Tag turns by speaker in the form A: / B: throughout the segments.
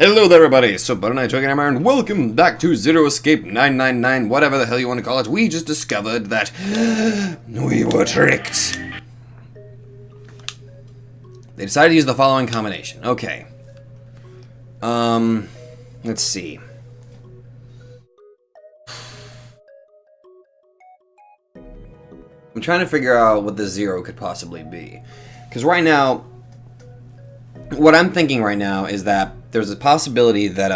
A: Hello there everybody, so Bud and I, Dragonhammer, and welcome back to Zero Escape 999, whatever the hell you want to call it. We just discovered that we were tricked. They decided to use the following combination. Okay. Let's see. I'm trying to figure out what the zero could possibly be. Because right now, what I'm thinking right now is that there's a possibility that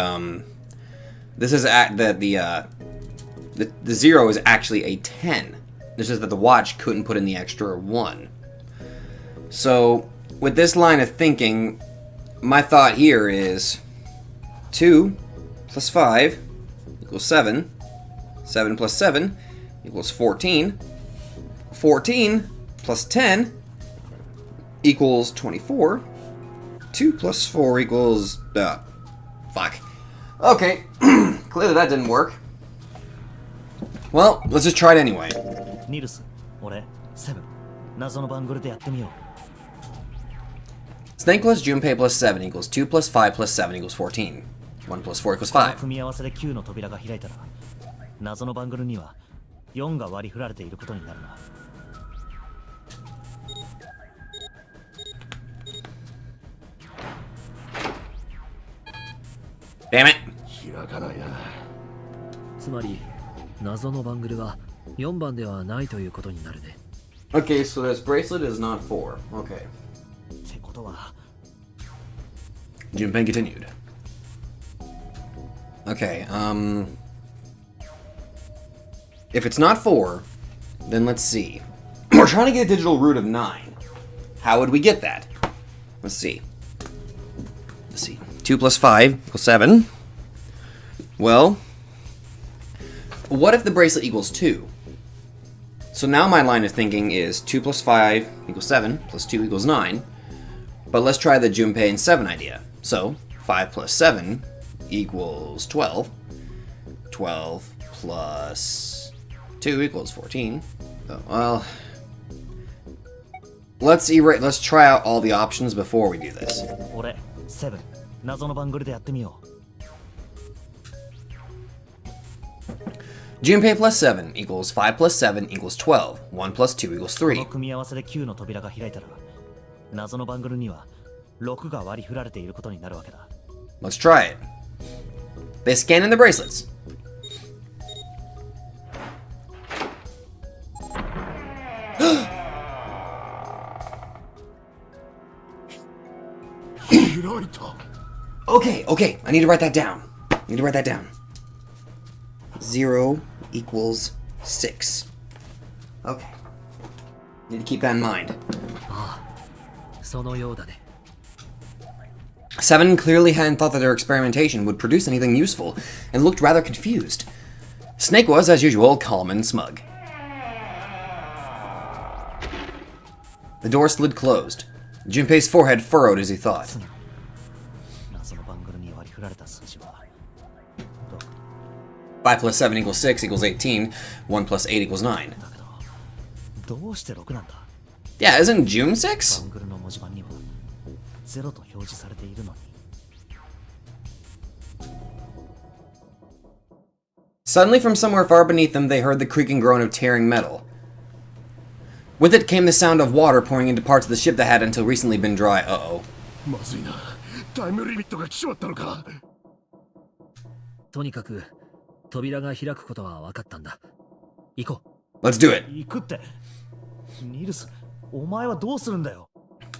A: this is the zero is actually a 10. It's just that the watch couldn't put in the extra 1. So with this line of thinking, my thought here is 2 plus 5 equals 7. 7 plus 7 equals 14. 14 plus 10 equals 24. 2 plus 4 equals... fuck. Okay, clearly that didn't work. Well, let's just try it anyway.
B: Nils, 俺、7。謎の番号でやってみよう。
A: Snake plus Junpei plus 7 equals 2 plus 5 plus 7 equals 14. 1 plus 4 equals 5.
B: 組み合わせで9の扉が開いたら、謎の番号には4が割り振られていることになるな。
A: Damn it.
C: 開かないな。
D: つまり謎のバングルは4番ではないということになるね。
A: Okay, so this bracelet is not 4. Okay.
B: ってことは、
A: Junpei continued. Okay, if it's not 4, then let's see. We're trying to get a digital root of 9. How would we get that? Let's see. 2 plus 5 equals 7. Well, what if the bracelet equals 2? So now my line of thinking is 2 plus 5 equals 7, plus 2 equals 9. But let's try the Junpei and 7 idea. So, 5 plus 7 equals 12. 12 plus 2 equals 14. Oh, well, let's try out all the options before we do this.
B: 俺、7。謎の番号でやってみよう。
A: Junpei plus 7 equals 5 plus 7 equals 12. 1 plus 2 equals
B: この
A: 3.
B: 組み合わせで9の扉が開いたら、謎の番号には6が割り振られていることになるわけだ。
A: Let's try it. They scan in the bracelets. Okay, I need to write that down. 0 equals 6. Okay. Need to keep that in mind.
D: そのようだね。
A: 7 clearly hadn't thought that their experimentation would produce anything useful, and looked rather confused. Snake was, as usual, calm and smug. The door slid closed. Junpei's forehead furrowed as he thought.
B: 謎の番号に割り振られた数字は
A: 5 plus 7 equals 6 equals 18. 1 plus 8 equals 9.
B: だけど、どうして6なんだ？
A: Yeah, isn't June 6?
B: バングルの文字盤には0と表示されているのに。
A: Suddenly, from somewhere far beneath them, they heard the creaking groan of tearing metal. With it came the sound of water pouring into parts of the ship that had until recently been dry. Uh-oh.
C: まずいな。タイムリミットが来ちまったのか。
D: とにかく扉が開くことは分かったんだ。行こう。
A: Let's do it.
B: 行くって。ニルス、お前はどうするんだよ。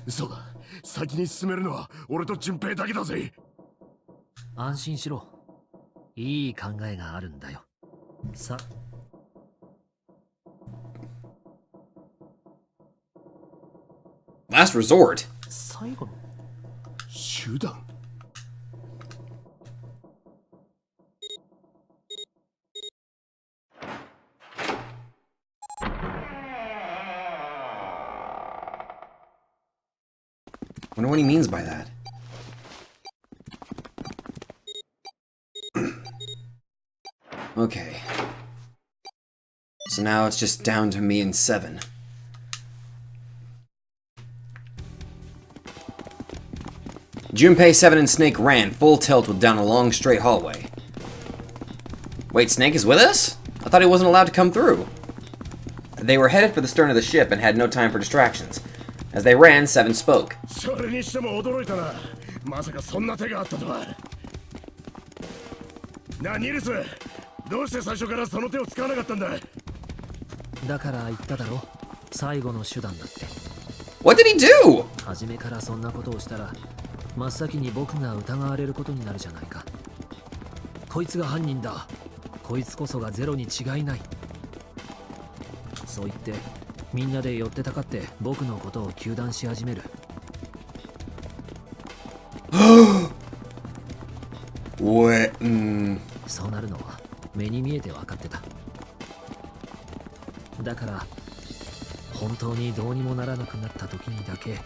C: そうだ。先に進めるのは俺と順平だけだぜ。
D: 安心しろ。いい考えがあるんだよ。さ。
A: Last resort.
B: 最後の
C: 手段。
A: Wonder what he means by that. Okay. So now it's just down to me and 7. Junpei, Seven, and Snake ran full tilt down a long straight hallway. Wait, Snake is with us? I thought he wasn't allowed to come through. They were headed for the stern of the ship and had no time for distractions. As they ran, Seven spoke.
C: それにしても驚いたな。まさかそんな手があったとは。なあ、ニルス、どうして最初からその手を使わなかったんだ。
D: だから言っただろ、最後の手段だって。
A: What did he do?
D: 初めからそんなことをしたら真っ先に僕が疑われることになるじゃないか。こいつが犯人だ、こいつこそがゼロに違いない、そう言ってみんなで寄ってたかって僕のことを糾弾し始める。そうなるのは目に見えて分かってた。だから本当にどうにもならなくなった時にだけ。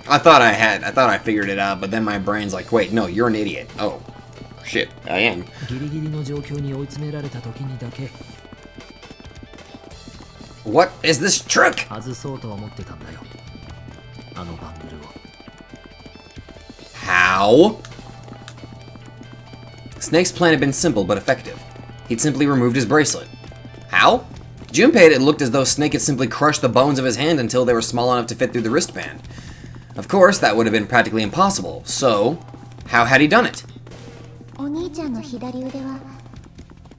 A: I thought I figured it out, but then my brain's like, wait, no, you're an idiot. Oh, shit, I am.
D: ギリギリの状況に追い詰められた時にだけ。
A: What is this trick?
D: 外そうと思ってたんだよ、あのバングルを。
A: How? Snake's plan had been simple but effective. He'd simply removed his bracelet. How? Junpei, it looked as though Snake had simply crushed the bones of his hand until they were small enough to fit through the wristband. Of course, that would have been practically impossible, so how had he done it?
E: お兄ちゃんの左腕は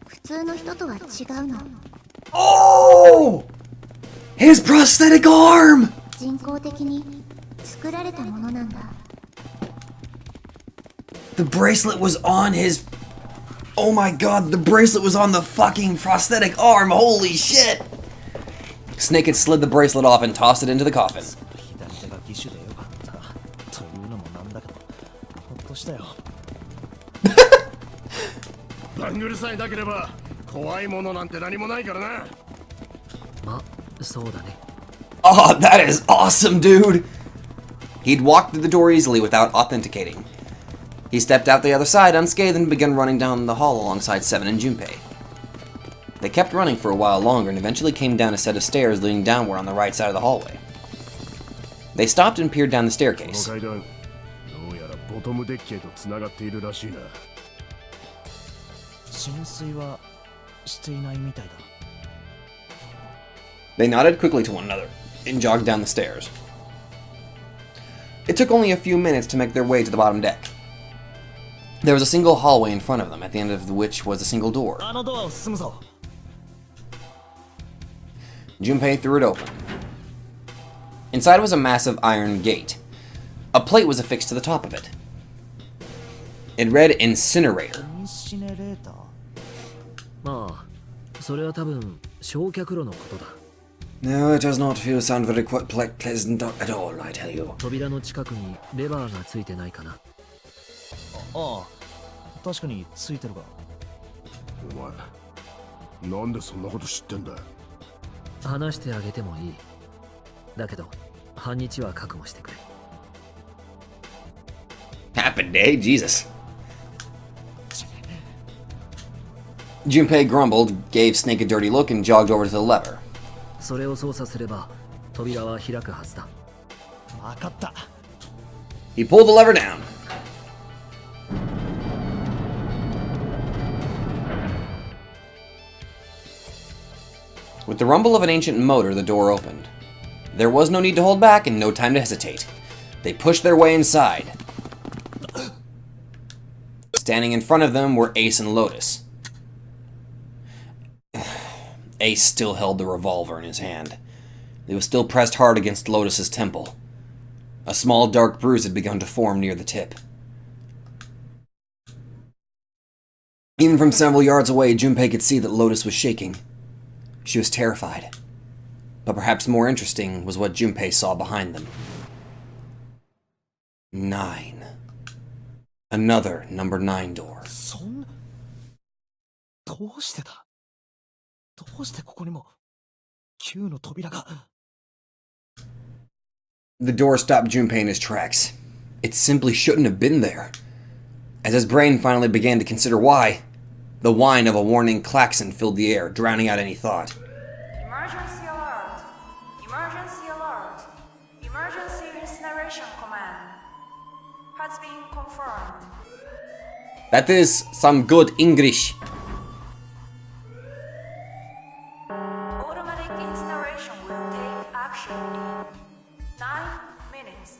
E: 普通の人とは違うの。
A: Oh! His prosthetic arm!
E: 人工的に作られたものなんだ。
A: The bracelet was on his... Oh my god, the bracelet was on the fucking prosthetic arm, holy shit! Snake had slid the bracelet off and tossed it into the coffin.
B: 左手が義手でよかったというのもなんだけど、ほっとしたよ。
C: バングルさえなければ怖いものなんて何もないからな。
D: ま、そうだね。
A: Oh, that is awesome, dude! He'd walked through the door easily without authenticating. He stepped out the other side unscathed and began running down the hall alongside Seven and Junpei. They kept running for a while longer and eventually came down a set of stairs leading downward on the right side of the hallway. They stopped and peered down the
C: こ
A: staircase.
C: の階段、どうやらボトムデッキへと繋がっているらしいな。
B: 浸水はしていないみたいだ。
A: They nodded quickly to one another and jogged down the stairs. It took only a few minutes to make their way to the bottom deck. There was a single hallway in front of them, at the end of which was a single door.
B: あのドアを進むぞ。
A: Junpei threw it open. Inside was a massive iron gate. A plate was affixed to the top of it. It read Incinerator.
B: インシネレーター。
D: まあそれは多分焼却炉のことだ。
A: No, it does not sound very pleasant at all, I tell you.
D: 扉の近くにレバーがついてないかな。
B: ああ、確かについてるが。
C: お前、なんでそんなこと知ってんだ。
D: 話してあげてもいい。だけど半日は覚悟してくれ。
A: Happen day, Jesus. Junpei grumbled, gave Snake a dirty look, and jogged over to the lever.
D: それを操作すれば扉は開くはずだ。
B: わかった。
A: He pulled the lever down. With the rumble of an ancient motor, the door opened. There was no need to hold back and no time to hesitate. They pushed their way inside. Standing in front of them were Ace and Lotus. Ace still held the revolver in his hand. It was still pressed hard against Lotus's temple. A small dark bruise had begun to form near the tip. Even from several yards away, Junpei could see that Lotus was shaking. She was terrified. But perhaps more interesting was what Junpei saw behind them. 9. Another number 9 door.
B: そんな、どうしてだ。どうしてここにも9の扉が。
A: The door stopped Junpei in his tracks. It simply shouldn't have been there. As his brain finally began to consider why, the whine of a warning klaxon filled the air, drowning out any thought.
F: Emergency alert! Emergency alert! Emergency incineration command!
A: That is some good English.
F: Automatic incineration will take action in 9 minutes.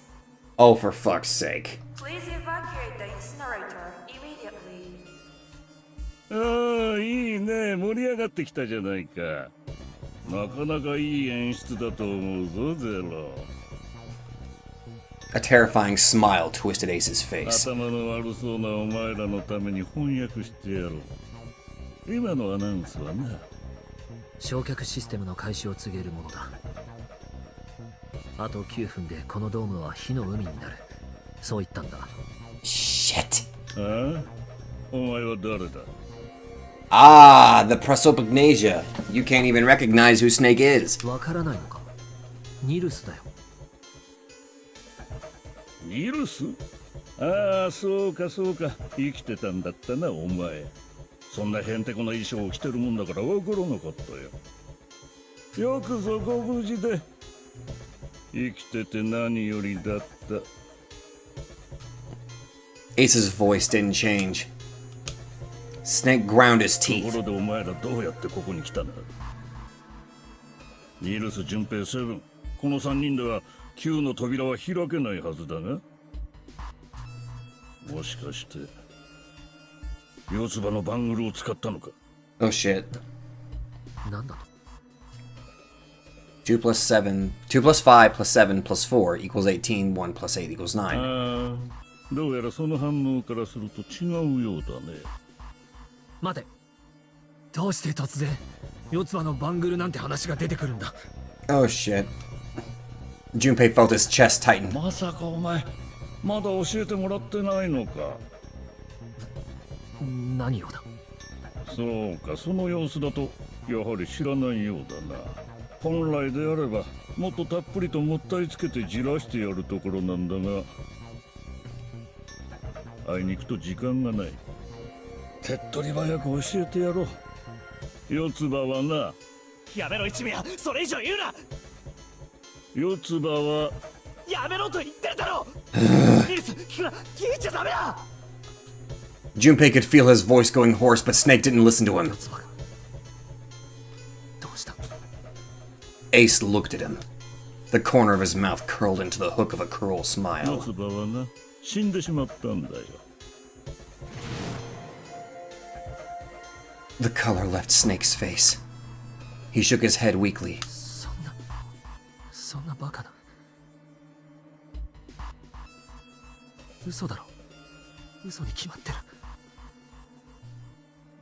A: Oh, for fuck's sake.
F: Please evacuate the incinerator immediately.
C: ああ、いいね。盛り上がってきたじゃないか。なかなかいい演出だと思うぞ、ゼロ。
A: A terrifying smile twisted Ace's face.
C: 頭の悪そうなお前らのために翻訳してやろう。今のアナウンスはな。
D: 焼却システムの開始を告げるものだ。あと9分でこのドームは火の海になる。そう言ったんだ。
A: Shit.
C: ああ、お前は誰だ？
A: Ah, the prosopagnasia. You can't even recognize who Snake is.
D: わからないのか？ニルスだよ。
C: ニルス？ああ、そうかそうか。生きてたんだったな、お前。そんなへんてこな衣装を着てるもんだからわからなかったよ。よくぞご無事で。生きてて何よりだった。
A: Ace's voice didn't change. Snake ground his
C: と
A: teeth.
C: ころでお前らどうやってここに来たんだ？ニルス、ジュンペイ、セブン。この3人では9の扉は開けないはずだが。もしかして四つ葉のバングルを使ったのか？
A: Oh shit.
D: なんだと
A: 2 plus 7. 2 plus 5 plus 7 plus 4 equals 18. 1 plus 8 equals 9.
C: ああ、どうやらその反応からすると違うようだね。
D: 待て。どうして突然四つ葉のバングルなんて話が出てくるんだ。
A: Oh shit. Junpei felt his chest tighten.
C: まさかお前まだ教えてもらってないのか？
D: 何をだ？
C: そうか、その様子だとやはり知らないようだな。本来であればもっとたっぷりともったいつけてじらしてやるところなんだが、あいにくと時間がない。手っ取り早く教えてやろう。四つ葉はな。
B: やめろ一味や、それ以上言うな。
C: 四つ葉は
B: やめろと言ってるだろニルス、聞いちゃダメだ。
A: Junpei could feel his voice going hoarse, but Snake didn't listen to him.
D: 四つ葉がどうした？
A: Ace looked at him. The corner of his mouth curled into the hook of a cruel
C: 四
A: smile.
C: つ葉はな、死んでしまったんだよ。
A: The color left Snake's face. He shook his head weakly.
D: そんなバカな。嘘だろ。嘘に決まって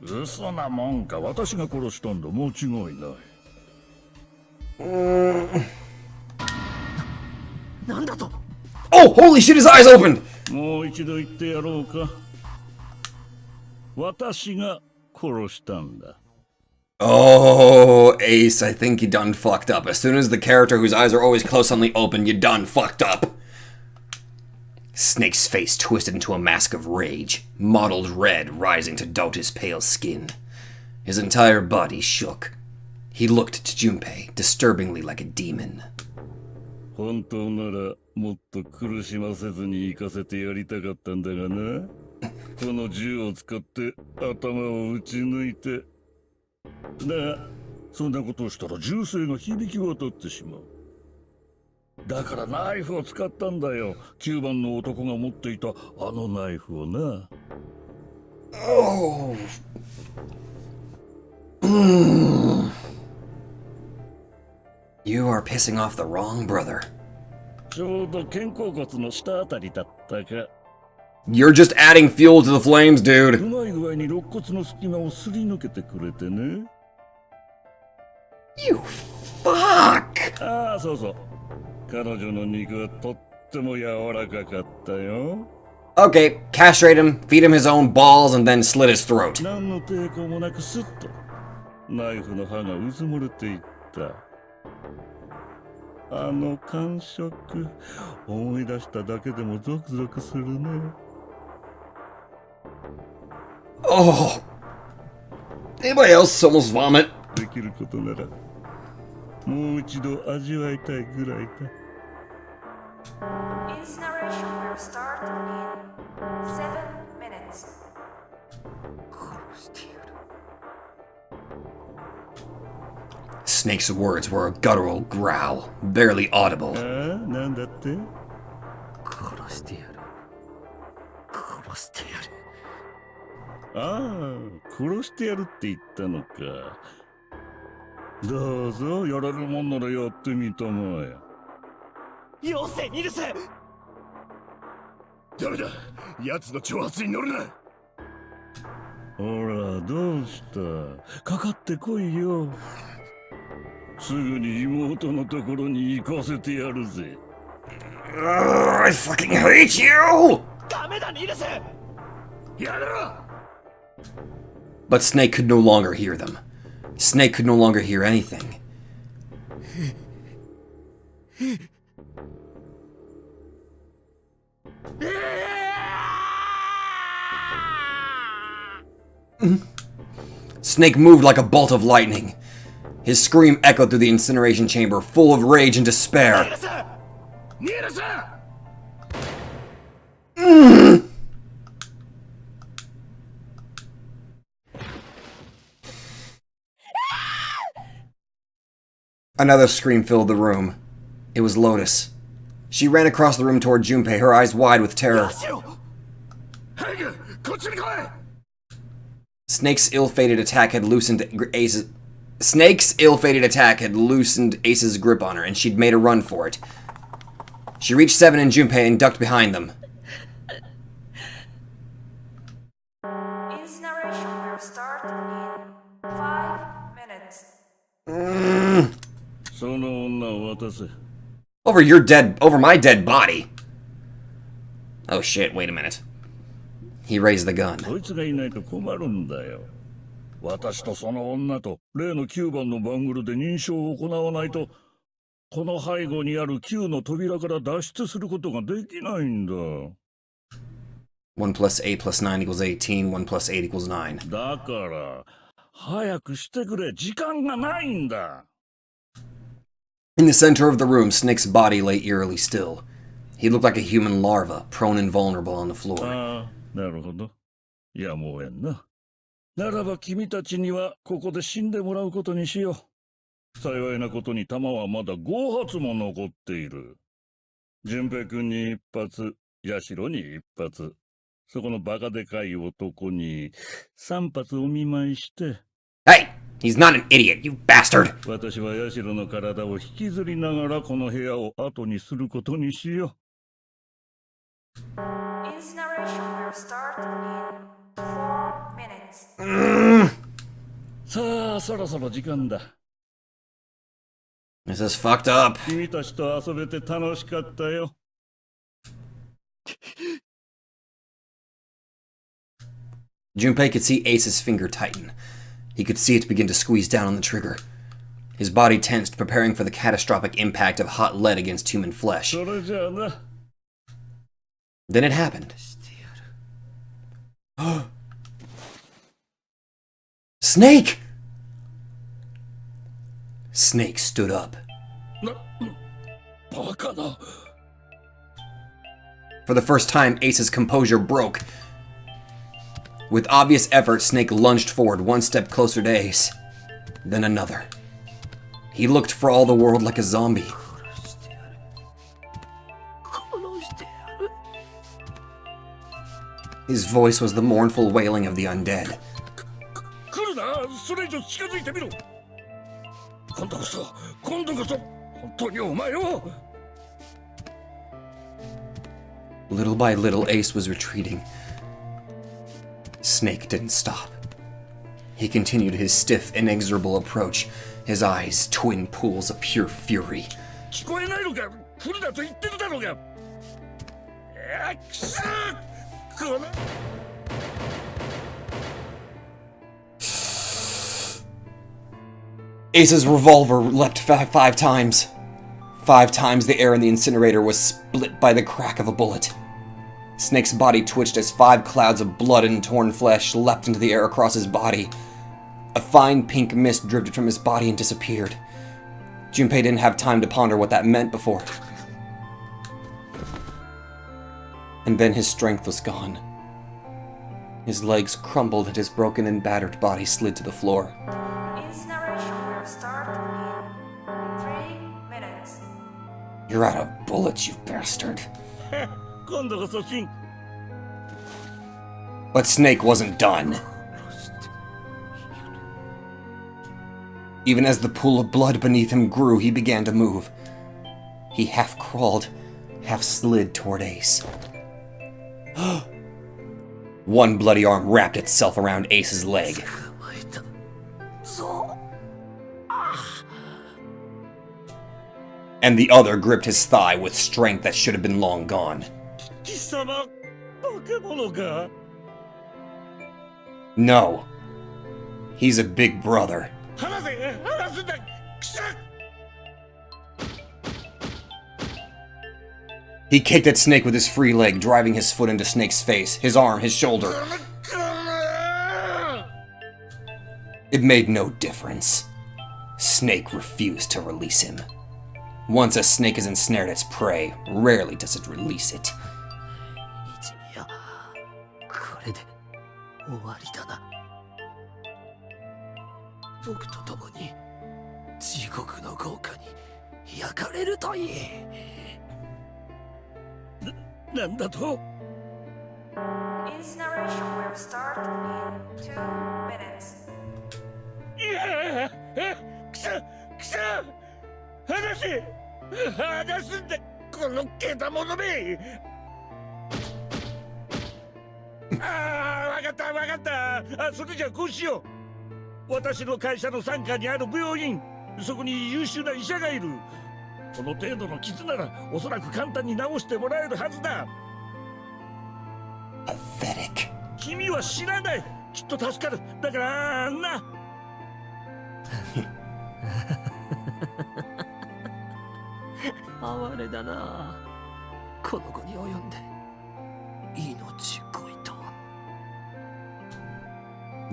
D: る。
C: 嘘なもんか。私が殺したんだ。間違いない。
D: なんだと？
A: Oh, holy shit, his eyes opened!
C: もう一度言ってやろうか。私が殺したんだ。
A: Oh, Ace, I think you done fucked up. As soon as the character whose eyes are always close suddenly open, you done fucked up. Snake's face twisted into a mask of rage, mottled red rising to dot his pale skin. His entire body shook. He looked to Junpei, disturbingly like a demon.
C: 本当ならもっと苦しませずに行かせてやりたかったんだがな。この銃を使って頭を撃ち抜いて。だがそんなことをしたら銃声が響き渡ってしまう。だからナイフを使ったんだよ。9番の男が持っていたあのナイフをな。
A: Oh. You are pissing off the wrong brother.
C: ちょうど肩甲骨の下あたりだったか。
A: You're just adding fuel to the flames,
C: う
A: dude.
C: まい具合に肋骨の隙間をすり抜けてくれてね。
A: You fuck!
C: ああ、そうそう。彼女の肉はとっても柔らかかったよ。
A: Okay, castrate him, feed him his own balls, and then slit his throat.
C: 何の抵抗もなくスッとナイフの刃がうずもれていった。あの感触、思い出しただけでもゾクゾクするね。
A: Oh. Anybody else almost vomit?
C: できることならもう一度味わいたいぐらいだ。
F: Incineration will start in 7 minutes.
B: してやる
A: Snake's words were a guttural growl, barely audible.
C: ああ、なんだって？
B: 殺してやる殺してやる
C: ああ、殺してやるって言ったのか。どうぞ、やられるもんならやってみたまえ。
B: よせニルス
C: ダメだ、奴の挑発に乗るな。ほら、どうした？かかってこいよ。すぐに妹のところに行かせてやるぜ。
A: I fucking hate you!
B: ダメだニルス
C: やめろ!
A: But Snake could no longer hear them. Snake could no longer hear anything. Snake moved like a bolt of lightning. His scream echoed through the incineration chamber, full of rage and despair.
C: ニルス!
A: Another scream filled the room. It was Lotus. She ran across the room toward Junpei, her eyes wide with terror.
B: しろ
C: こっちに来い!
A: Snake's ill-fated attack had loosened Ace's grip on her, and she'd made a run for it. She reached Seven and Junpei and ducked behind them.
F: Incineration will start in 5 minutes.
C: その女を渡せ。
A: Over my dead body. Oh shit, wait a minute. He raised the gun.
C: こいつがいないと困るんだよ。私とその女と例の9番のバングルで認証を行わないと、この背後にある9の扉から脱出することができないんだ。
A: 1 plus 8 plus 9 equals 18. 1 plus 8 equals 9.
C: だから、早くしてくれ。時間がないんだ。
A: In the center of the room, Snake's body lay eerily still. He looked like a human larva, prone and vulnerable on the floor.
C: ああ、なるほど。やむをえんな。ならば君たちにはここで死んでもらうことにしよう。幸いなことに弾はまだ5発も残っている。順平君に1発、社に1発、そこのバカでかい男に3発お見舞いして。
A: Hey! He's not an idiot, you bastard!
C: 私は社の体を引きずりながらこの部屋を後にすることにしよう。
F: Incineration will start in 4 minutes.
C: さあ、そろそろ時間だ。
A: This is fucked up.
C: 君たちと遊べて楽しかったよ。
A: Junpei could see Ace's finger tighten. He could see it begin to squeeze down on the trigger. His body tensed, preparing for the catastrophic impact of hot lead against human flesh.
C: それじゃあな。
A: Then it happened. Snake! Snake stood up.
C: バカな。
A: For the first time, Ace's composure broke. With obvious effort, Snake lunged forward, one step closer to Ace. Then another. He looked for all the world like a zombie. His voice was the mournful wailing of the undead.
C: 来るな、それ以上近づいてみろ。今度こそ、本当にお前を。
A: Little by little, Ace was retreating. Snake didn't stop. He continued his stiff, inexorable approach, his eyes twin pools of pure fury.
C: 聞こえないのか、来るなと言ってるだろうが。くそこの。
A: Ace's revolver leapt five times. 5 times the air in the incinerator was split by the crack of a bullet. Snake's body twitched as 5 clouds of blood and torn flesh leapt into the air across his body. A fine pink mist drifted from his body and disappeared. Junpei didn't have time to ponder what that meant before. And then his strength was gone. His legs crumbled and his broken and battered body slid to the floor.
F: Incineration will start in 3 minutes.
A: You're out of bullets, you bastard.
C: 今度こそシン
A: But Snake wasn't done. Even as the pool of blood beneath him grew, he began to move. He half crawled, half slid toward Ace. One bloody arm wrapped itself around Ace's leg.
D: そう
A: And the other gripped his thigh with strength that should have been long gone.
C: 貴様化け物か
A: No. He's a big brother.
C: 話すんだくしゃ
A: He kicked at Snake with his free leg, driving his foot into Snake's face, his arm, his shoulder. It made no difference. Snake refused to release him. Once a snake is ensnared its prey, rarely does it release it.
D: 一味やこれで終わりだな。僕と共に地獄の豪華に焼かれるといい。
C: なんだと
F: Incineration will start in 2 minutes.
C: いやくしゃくしゃ話すんだこのけたものめわかったわかったそれじゃこうしよう私の会社の傘下にある病院そこに優秀な医者がいるこの程度の傷ならおそらく簡単に治してもらえるはずだ
A: Pathetic.
C: 君は知らないきっと助かるだからな
D: 哀れだな。この子に及んで命乞いとは。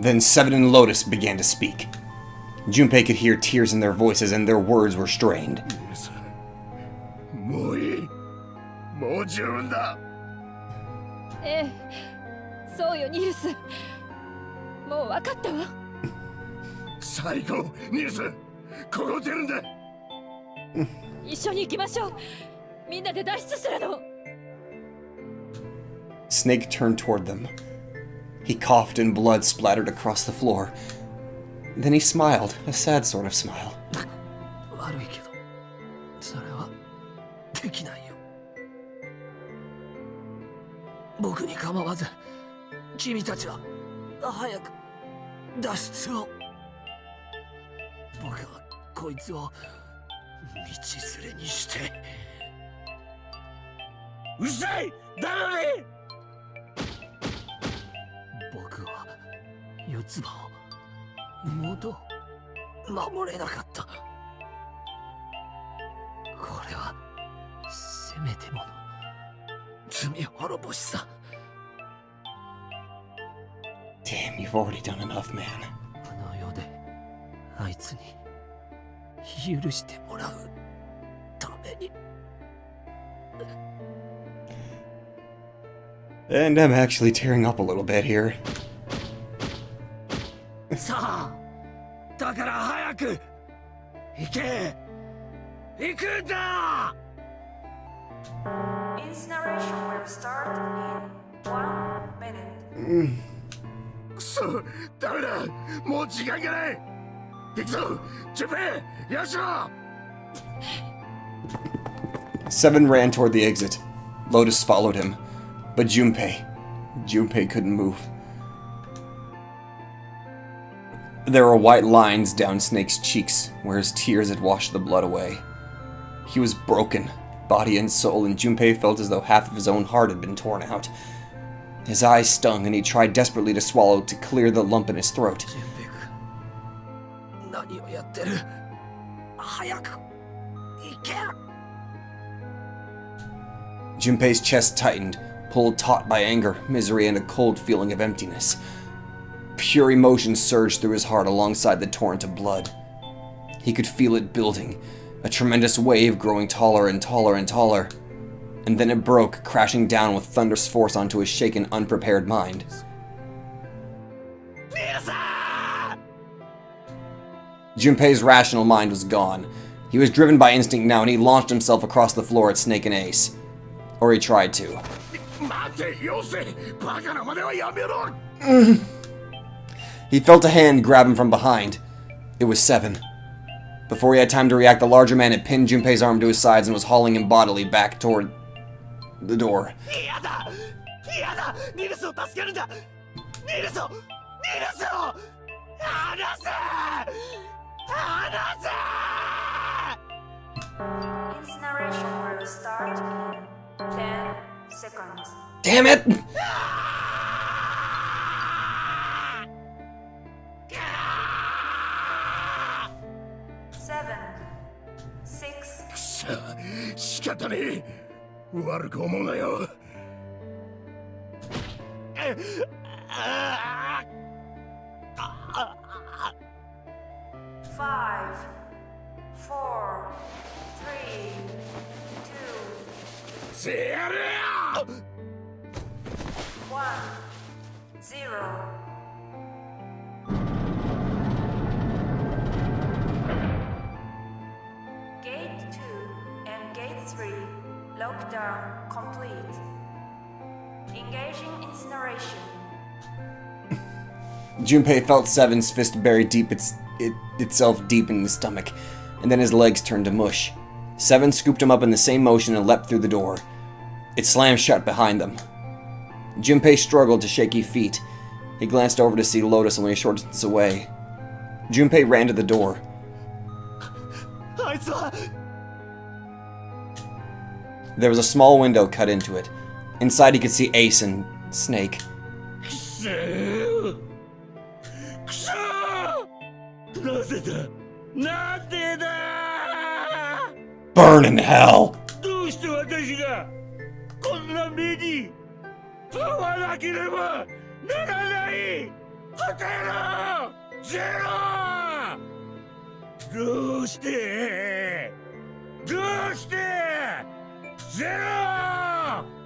A: Then Seven and Lotus began to speak. Junpei could hear tears in their voices and their words were strained.
C: もういいもう十分だ
G: ええ、そうよニルス。もう分かったわ。
C: 最後ニルスここを出るんだ
G: 一緒に行きましょう。みんなで脱出するの。
A: Snake turned toward them. He coughed and blood splattered across the floor. Then he smiled, a sad sort of smile.
D: 悪いけど、それはできないよ。僕に構わず、君たちは早く脱出を。僕はこいつを道連れにして。
C: うるさいダメ
D: 僕は四つ葉を妹を守れなかった。これはせめてもの罪滅ぼしさ。
A: Damn, you've already done enough, man.
D: この世であいつに許してもらうために。
A: And I'm actually tearing up a little bit here.
D: さあ、だから早く行け。行くんだ。
F: Incineration will start in 1 minute.
C: くそダメだもう時間がない行くぞジュペイヤシロ
A: Seven ran toward the exit. Lotus followed him. But Junpei couldn't move. There were white lines down Snake's cheeks, where his tears had washed the blood away. He was broken, body and soul, and Junpei felt as though half of his own heart had been torn out. His eyes stung, and he tried desperately to swallow to clear the lump in his throat.
D: ジュンペイ君、何をやってる。早く行け。
A: Junpei's chest tightened, pulled taut by anger, misery, and a cold feeling of emptiness. Pure emotion surged through his heart alongside the torrent of blood. He could feel it building, a tremendous wave growing taller and taller and taller. And then it broke, crashing down with thunderous force onto his shaken, unprepared mind. Junpei's rational mind was gone. He was driven by instinct now, and he launched himself across the floor at Snake and Ace. Or he tried to. He felt a hand grab him from behind. It was Seven. Before he had time to react, the larger man had pinned Junpei's arm to his sides and was hauling him bodily back toward the door.
F: Incineration will start in 10 seconds.
A: Damn it!
F: Seven, six,
C: 仕方ねえ。悪く思うなよ。
F: five, four, three, two,
C: せやれよ。
F: one, zero. Gate 2 and Gate 3 lockdown complete. Engaging incineration.
A: Junpei felt Seven's fist buried itself deep in his stomach, and then his legs turned to mush. Seven scooped him up in the same motion and leapt through the door. It slammed shut behind them. Junpei struggled to shaky feet. He glanced over to see Lotus only a short distance away. Junpei ran to the door.
B: あいつは
A: There was a small window cut into it. Inside he could see Ace and Snake.
C: くそー。くそー。なぜだ。なんでだ。
A: Burn in hell!
C: どうして私がこんな目に遭わなければならないホテルゼロ。どうしてどうしてゼロ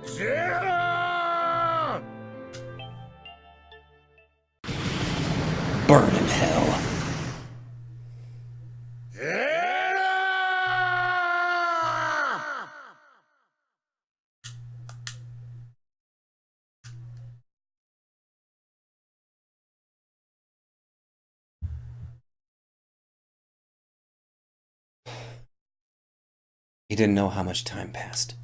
C: ゼロ。
A: Burn in hell.
C: ゼロ。
A: He didn't know how much time passed.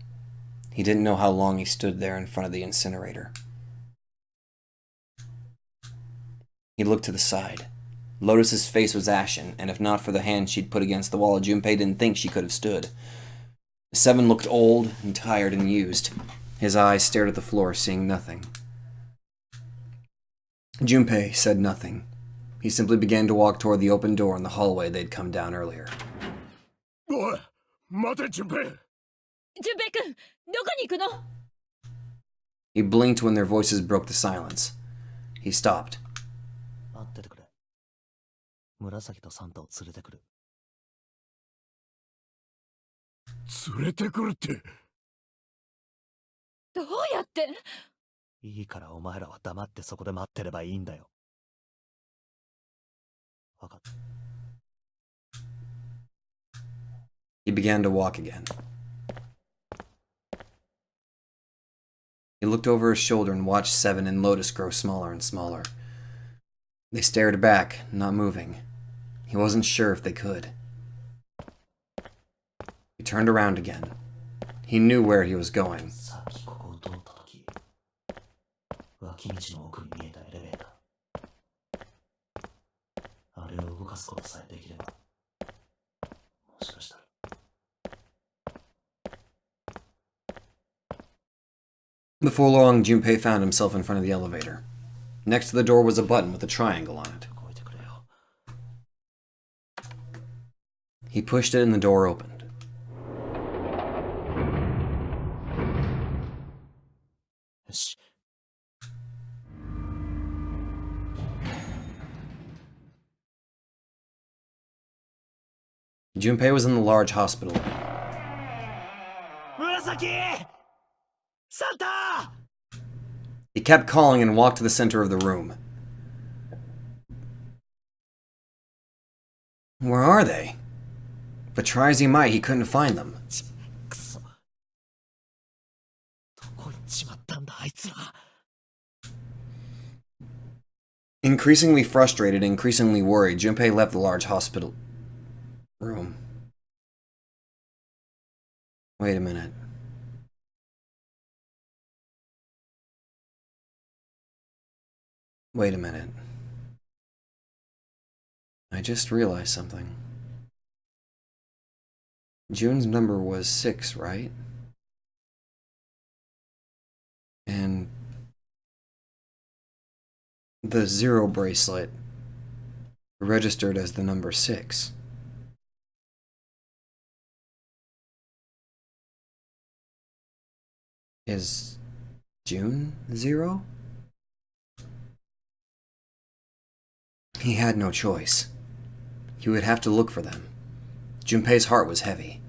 A: He didn't know how long he stood there in front of the incinerator. He looked to the side. Lotus's face was ashen, and if not for the hand she'd put against the wall, Junpei didn't think she could have stood. Seven looked old and tired and used. His eyes stared at the floor, seeing nothing. Junpei said nothing. He simply began to walk toward the open door in the hallway they'd come down earlier.
C: おい待て順平。
G: 純平君どこに行くの？
A: He blinked when their voices broke the silence. He stopped.
B: 待っててくれ。紫とサンタを連れてくる。
C: 連れてくるって。
G: どうやって？
B: いいからお前らは黙ってそこで待ってればいいんだよ。わかった。
A: He began to walk again. He looked over his shoulder and watched Seven and Lotus grow smaller and smaller. They stared back, not moving. He wasn't sure if they could. He turned around again. He knew where he was going.
B: さっきここを通った時、脇道の奥に見えたエレベーター。あれを動かすことさえできれば、もしかしたら。
A: Before long, Junpei found himself in front of the elevator. Next to the door was a button with a triangle on it.
B: 動いてくれよ。
A: He pushed it and the door opened.
B: Shh.
A: Junpei was in the large hospital wing.
B: 紫! Santa!
A: He kept calling and walked to the center of the room. Where are they? But try as he might, he couldn't find them.
B: くそ。どこ行っちまったんだ、あいつら。
A: Increasingly frustrated, increasingly worried, Junpei left the large hospital room. Wait a minute. Wait a minute. I just realized something. June's number was 6, right? And the 0 bracelet registered as the number 6. Is June 0? He had no choice. He would have to look for them. Junpei's heart was heavy.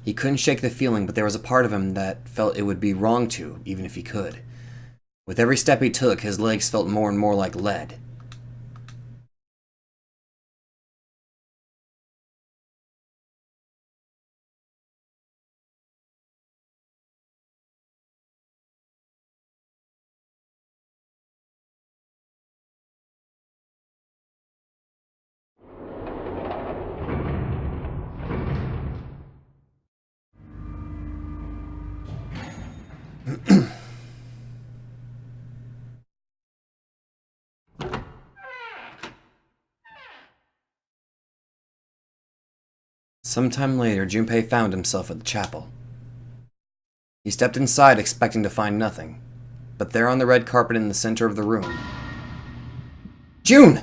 A: He couldn't shake the feeling, but there was a part of him that felt it would be wrong to, even if he could. With every step he took, his legs felt more and more like lead. Sometime later, Junpei found himself at the chapel. He stepped inside expecting to find nothing, but there on the red carpet in the center of the room... June!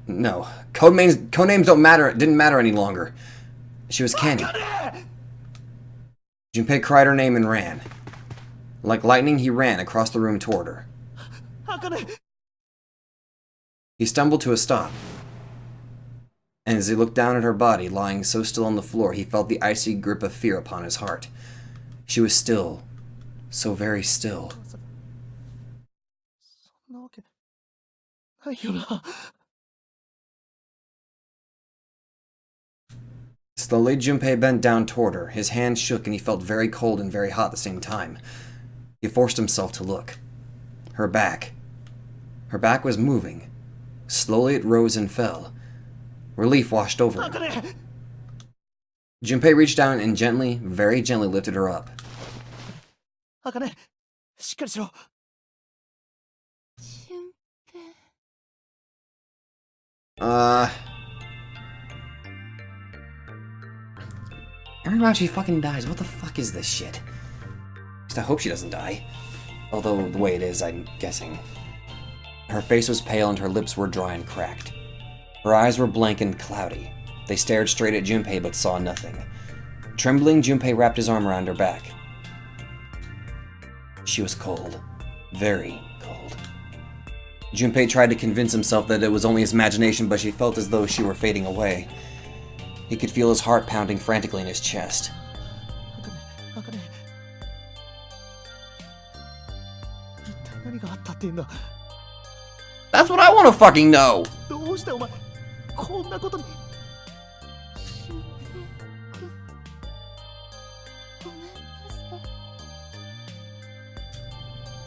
A: No, codenames didn't matter any longer. She was Kenny. Junpei cried her name and ran. Like lightning, he ran across the room toward her. He stumbled to a stop. And as he looked down at her body, lying so still on the floor, he felt the icy grip of fear upon his heart. She was still. So very still. Slowly, Junpei bent down toward her. His hand shook and he felt very cold and very hot at the same time. He forced himself to look. Her back. Her back was moving. Slowly it rose and fell. Relief washed over him. Junpei reached down and gently, very gently lifted her up. Every round she fucking dies. What the fuck is this shit? At least I hope she doesn't die. Although, the way it is, I'm guessing. Her face was pale and her lips were dry and cracked. Her eyes were blank and cloudy. They stared straight at Junpei but saw nothing. Trembling, Junpei wrapped his arm around her back. She was cold. Very cold. Junpei tried to convince himself that it was only his imagination, but she felt as though she were fading away. He could feel his heart pounding frantically in his chest. That's what I want to fucking know!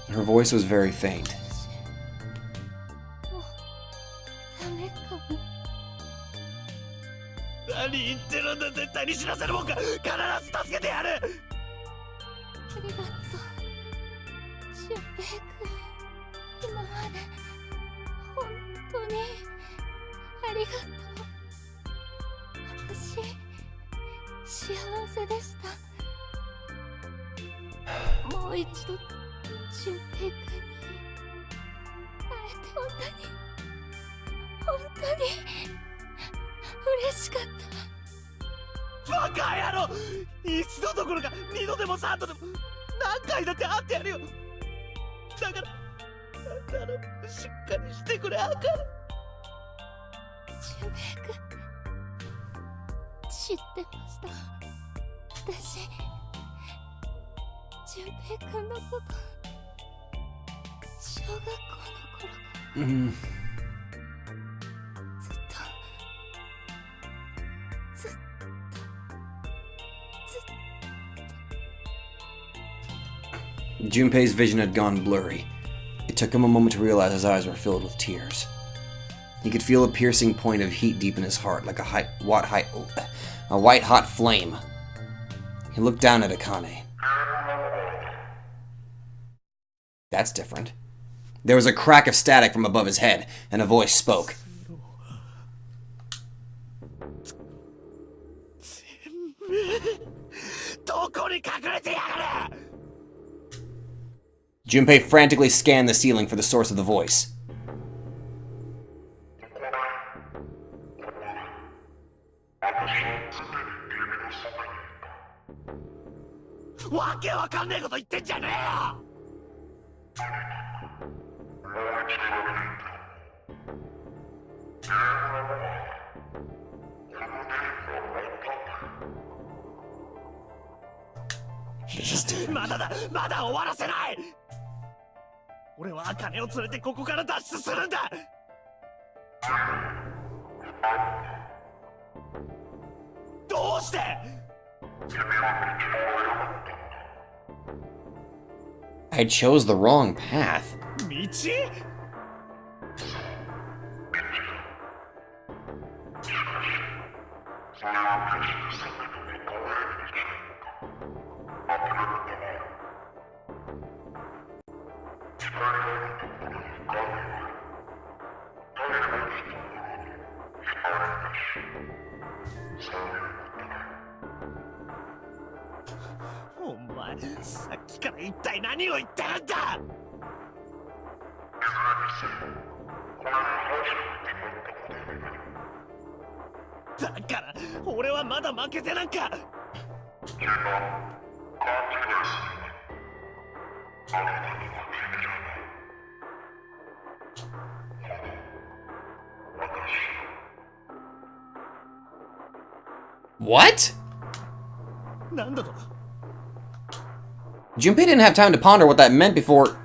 A: Her voice was very faint. Junpei's vision had gone blurry. It took him a moment to realize his eyes were filled with tears. He could feel a piercing point of heat deep in his heart, like a white-hot flame. He looked down at Akane. That's different. There was a crack of static from above his head, and a voice spoke. Junpei frantically scanned the ceiling for the source of the voice. This is different.
B: まだ終わらせない。俺は茜を連れてここから脱出するんだ。どうして？
A: I chose the wrong path.
B: 道？ お前、さっきから一体何を言ってるんだ。だから俺はまだ負けてなんか。
A: What?
B: なんだと。
A: Junpei didn't have time to ponder what that meant before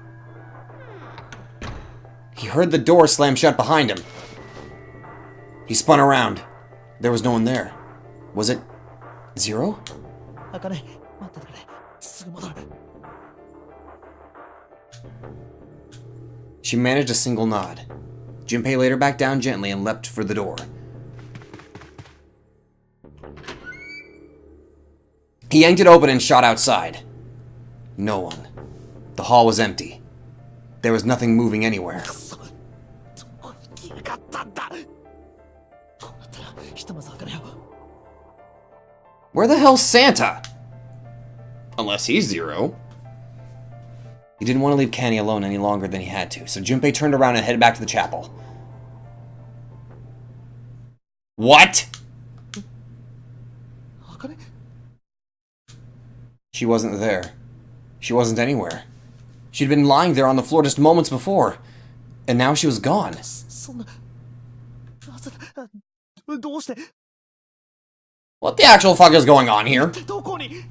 A: he heard the door slam shut behind him. He spun around. There was no one there. Was it Zero?
B: あかね、待っててくれ。すぐ戻る。
A: She managed a single nod. Junpei laid her back down gently and leapt for the door. He yanked it open and shot outside. No one. The hall was empty. There was nothing moving anywhere.
B: どこに消えかったんだ。こうなったらひとまずあかねを。
A: Where the hell's Santa? Unless he's Zero. He didn't want to leave Canny alone any longer than he had to, so Junpei turned around and headed back to the chapel. What?
B: あかね。
A: She wasn't there. She wasn't anywhere. She'd been lying there on the floor just moments before, and now she was gone.
B: そんな。なぜだ。どうして。
A: What the actual fuck is going on here?
B: どこに。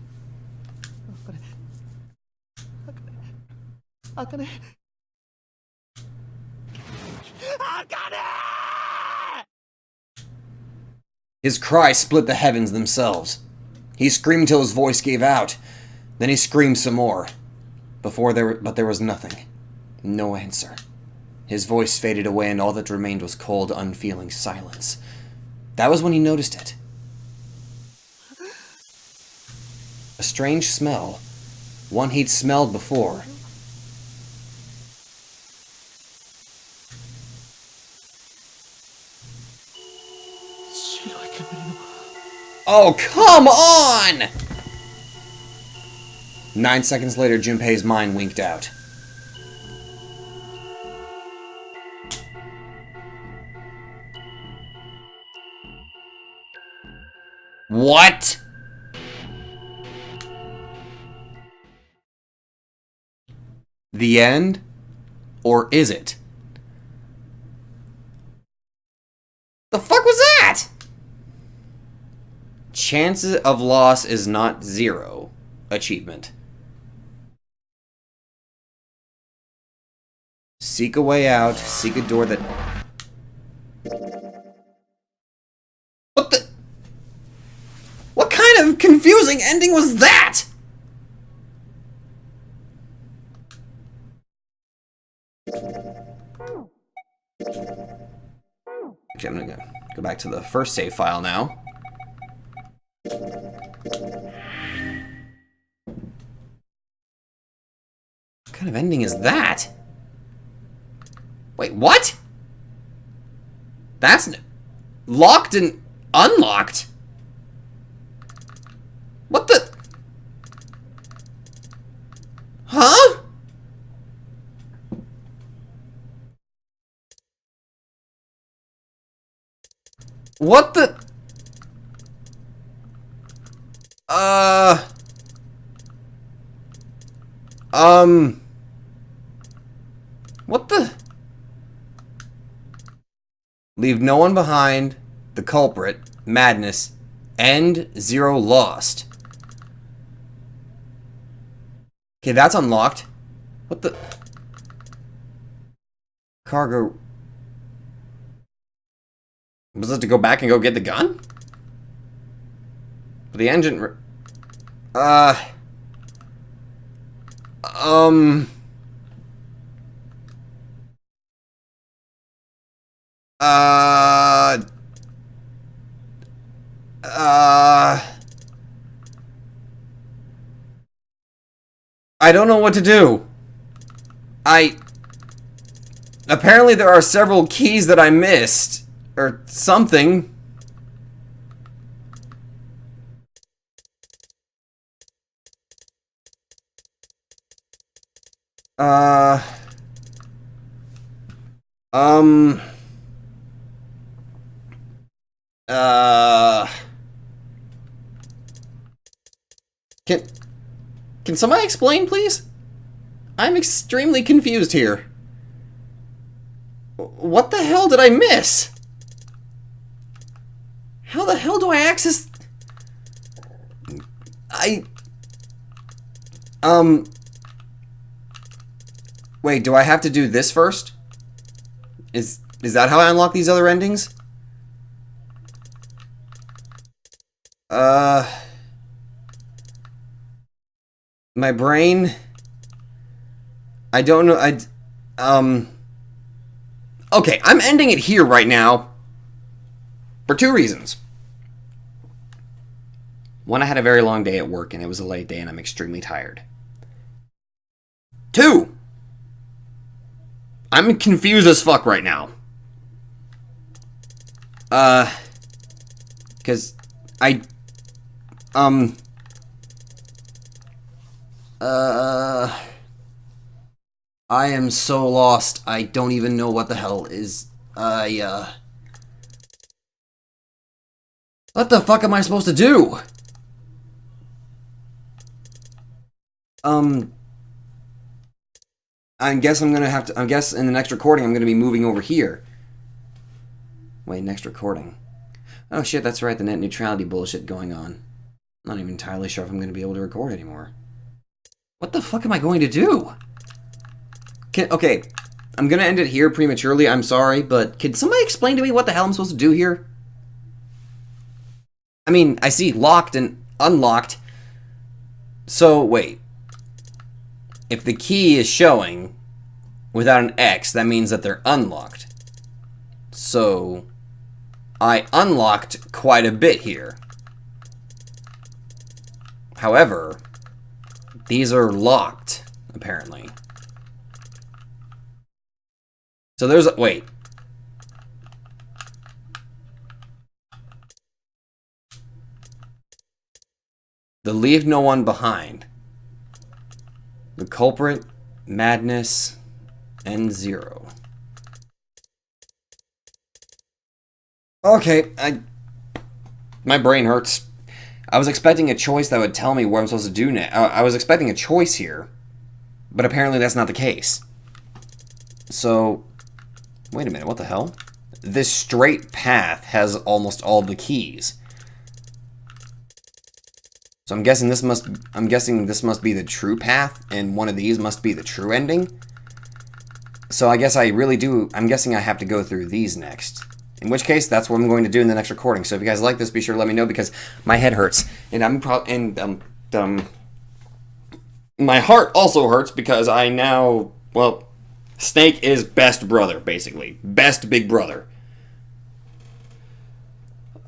B: あかね。あかね。
A: His cry split the heavens themselves. He screamed till his voice gave out. Then he screamed some more. But there was nothing. No answer. His voice faded away and all that remained was cold, unfeeling silence. That was when he noticed it. A strange smell. One he'd smelled before. Oh, come on! 9 seconds later, Junpei's mind winked out. What? The end? Or is it? The fuck was that? Chances of loss is not zero. Achievement. Seek a way out. Seek a door that... What the... What kind of confusing ending was that? Okay, I'm gonna go back to the first save file now. What kind of ending is that? Wait, what? That's locked and unlocked? What the? Huh? What the? What the? Leave no one behind, the culprit, madness, and Zero lost. Okay, that's unlocked. What the? Cargo. Was it to go back and go get the gun? But the engine. I don't know what to do. Apparently there are several keys that I missed. Or something. Can somebody explain, please? I'm extremely confused here. What the hell did I miss? How the hell do I access... Wait, do I have to do this first? Is that how I unlock these other endings? My brain... I don't know, okay, I'm ending it here right now. For two reasons. One, I had a very long day at work and it was a late day and I'm extremely tired. Two, I'm confused as fuck right now. Because I am so lost. I don't even know what the hell is, what the fuck am I supposed to do? I guess I'm gonna have to, I guess in the next recording I'm gonna be moving over here. Wait, next recording. Oh shit, that's right, the net neutrality bullshit going on. Not even entirely sure if I'm gonna be able to record anymore. What the fuck am I going to do? Okay, I'm gonna end it here prematurely, I'm sorry, but can somebody explain to me what the hell I'm supposed to do here? I mean, I see locked and unlocked. So, wait. If the key is showing without an X, that means that they're unlocked. So, I unlocked quite a bit here. However, these are locked, apparently. So there's a, wait. The leave no one behind. The culprit, madness, and Zero. Okay, my brain hurts. I was expecting a choice that would tell me what I'm supposed to do next. I was expecting a choice here, but apparently that's not the case. So, wait a minute, what the hell? This straight path has almost all the keys. So I'm guessing this must be the true path, and one of these must be the true ending. So I guess I'm guessing I have to go through these next. In which case, that's what I'm going to do in the next recording. So if you guys like this, be sure to let me know because my head hurts, and my heart also hurts because I now, well, Snake is best brother, basically. Best big brother.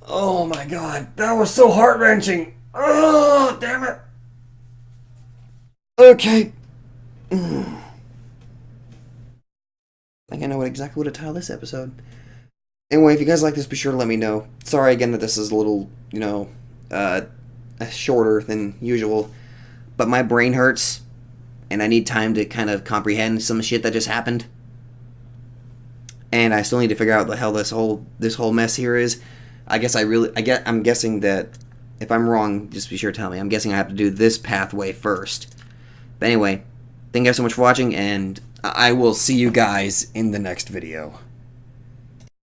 A: Oh my god, that was so heart-wrenching. Oh, damn it. Okay. I think I know exactly what to title this episode. Anyway, if you guys like this, be sure to let me know. Sorry again that this is a little, shorter than usual. But my brain hurts, and I need time to kind of comprehend some shit that just happened. And I still need to figure out what the hell this whole mess here is. I'm guessing that if I'm wrong, just be sure to tell me. I'm guessing I have to do this pathway first. But anyway, thank you guys so much for watching, and I will see you guys in the next video.